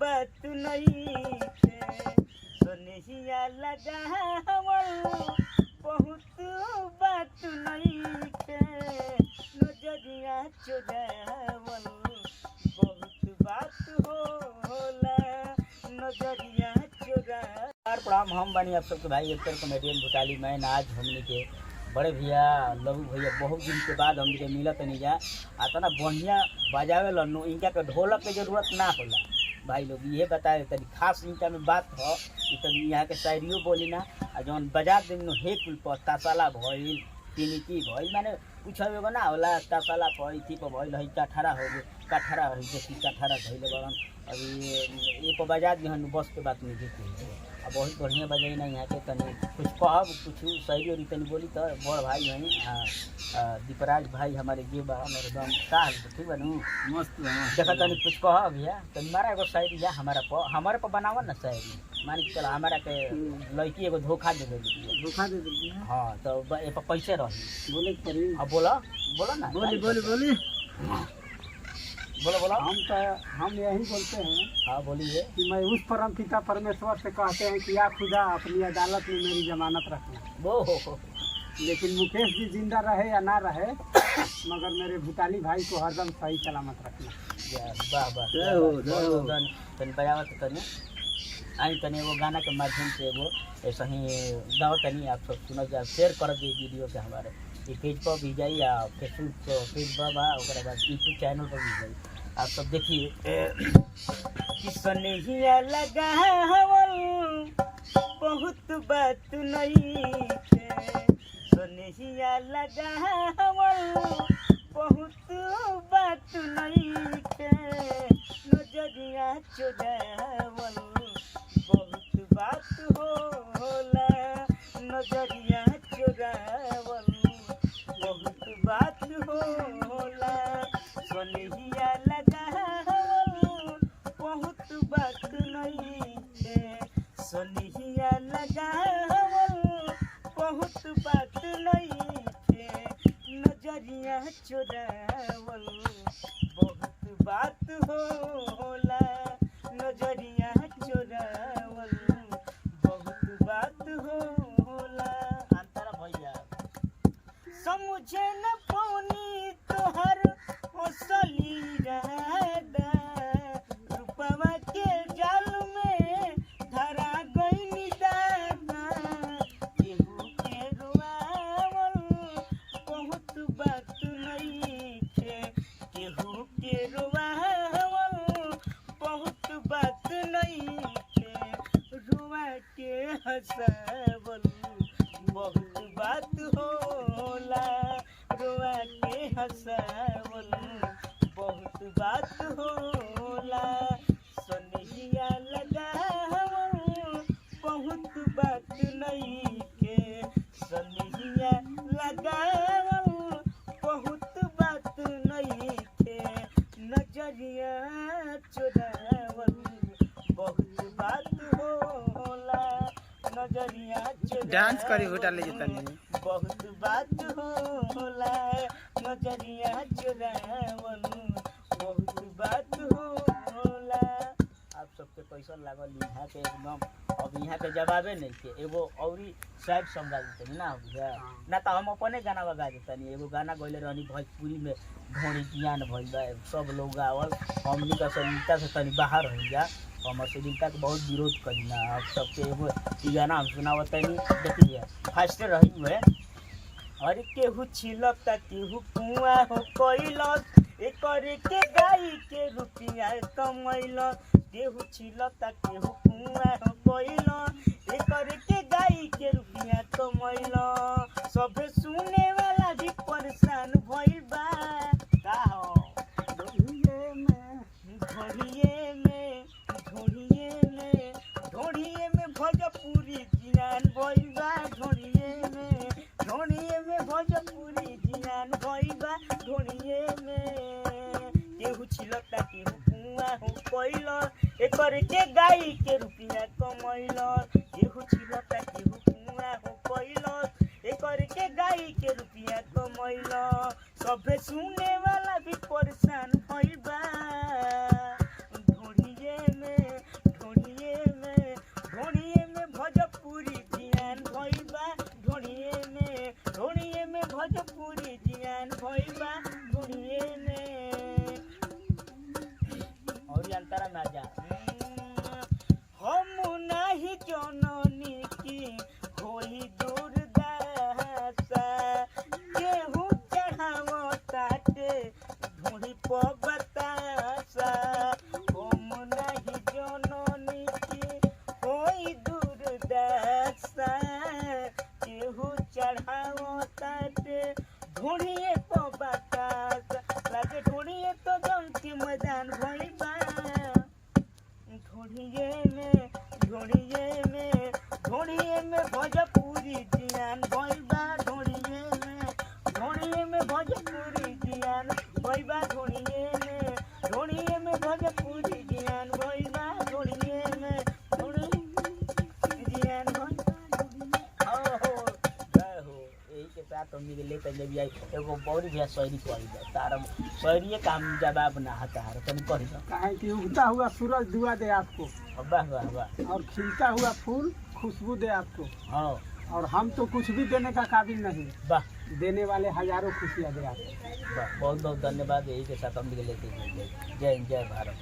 बात नहीं थे सोनिया लगावल बहुत बात नहीं थे नजरिया चुरावल बहुत बात होला नजरिया चुरा। प्रणाम, हम बनी आप सबके भाई एक्टर कॉमेडियन भूटाली मैन। आज हमने के बड़े भैया लहू भैया बहुत दिन के बाद हमने के मिलत नहीं जा आता ना बढ़िया बजावे लन्नू इनका के ढोलक के जरूरत ना होला भाई लोग ये बताए तनी खास इनका में बात हो तनी यहाँ के शायरियों बोली ना जौन बजा दिन हे कुल पर तासाला भइल तिनिकी भइल माने कुछ एगो ना होला तासाला पर इथी पर भइल है काठरा हो गए काठरा है जैसे काठरा धइले बड़न अभी ये पर बजा दिहन बस के बात नहीं देते अब बहुत बढ़िया बजाई ना यहाँ के तनी कुछ कहब कुछ शायरी और तनी बोली तो बड़ भाई हैं दीपराज भाई हमारे ये बा एकदम साल ठीक बा नू मस्त देखा तनी कुछ कह भैया तनी मारा एगो शायरी या हमारे पर बनावा ना शायरी मान के चल हमारा के लड़की एगो धोखा दे देली हाँ तो ए पर कैसे रही बोले पड़ी अब बोला ना बोली बोलो हम यही बोलते हैं। हाँ बोलिए कि मैं उस परम पिता परमेश्वर से कहते हैं कि या खुदा अपनी अदालत में मेरी जमानत रखना। वो लेकिन मुकेश जी जिंदा रहे या ना रहे मगर मेरे भूटाली भाई को हरदम सही सलामत रखना। वाह वाह तन बजावत तने आई तने वो गाना के माध्यम से वो ऐसा ही गाँव तनी आप सब सुना जा शेयर कर दी वीडियो के हमारे पेज पर भी जाइए या फेसबुक पेज पर बाद यूट्यूब चैनल पर भी जाइए आप सब देखिए कि सोनिया लगावल बहुत बात नहीं थे सोनिया लगावल बहुत बात नहीं थे नजरिया चुरावल बहुत बात होला नजरिया चुरावल बहुत बात होला सोनिया लगावल बहुत बात नहीं थे सोनिया लगावल बहुत बात नहीं थे नजरिया चुरावल बहुत बात होला नजरिया चुरावल बहुत बात होला। अंतरा भैया समझे न पौनी तोहर असली रहदा रूपवा के जाल में धरा गईनी दादा केहू के रोआवल बहुत बात नहीं थे केहू के रोआवल बहुत बात नहीं थे रुआ के हंसावल बहुत बात होला रुआ के हंसावल बहुत बात होला सोनिया लगावल बहुत बात नहीं के सोनिया लगावल बहुत बात नहीं थे नजरिया चुरावल बहुत बात होला नजरिया डांस करी घोटाले जतनी बहुत बात होला नजरिया चुरावल बहुत बात होला। आप सबके कैसन लागल यहाँ के एकदम अब यहाँ के जवाबे नहीं थे एगो औरी साइड समझा देते ना भैया ना तो हम अपने गाना बगा देते एगो गाना गैले रहनी भोजपुरी में घोड़ी ज्ञान भइल बा सब लोग गावल हमनी का सलीता से तनी बाहर रह जा हम सलीता के बहुत विरोध करी ना आप सबके एगो गाना हम सुनावत देखिए फास्ट रही हुए अरे केहू छिलक केहू कुआ हो कैलक एक के गाई के रुपया कमैलक केहू छिलक केहू कुआ हो कैलक एक के गाई के रुपया कमैलक सब सुने वाला भी परेशान भइल बा का हो ढोड़िए में भोजपुरी जियान भइल बा ढोड़िए में भोजपुरी जियान भइल बा ढोड़िए में केहू छिलता केहू कुआ हो कैलक एक के गाई के रुपया कमैलक केहू छिलता केहू कुआ हो कैलक एक के गाई के रुपया कमैलक सबे सुने वाला भी परेशान भइल बा ढोड़िए में मैदान भइल बा ढोढ़िए में भोजपुरी जियान भइल बा ढोढ़िए में भोजपुरी जियान भइल बा ढोढ़िए में भोजपुरी जियान भइल बा ढोढ़िए में जियान भइल बा के साथ हम ले तले भी आई एगो बहुत भी शायरी कही दे तार शायरी काम जवाब ना आता है तनी कही दो काहे कि उगता हुआ सूरज दुआ दे आपको। वाह वाह वाह। और खिलता हुआ फूल खुशबू दे आपको। हाँ और हम तो कुछ भी देने का काबिल नहीं। वाह। देने वाले हजारों खुशियाँ दे आपको। वाह बहुत बहुत धन्यवाद। यही के साथ हम लेते हैं। जय हिंद जय भारत।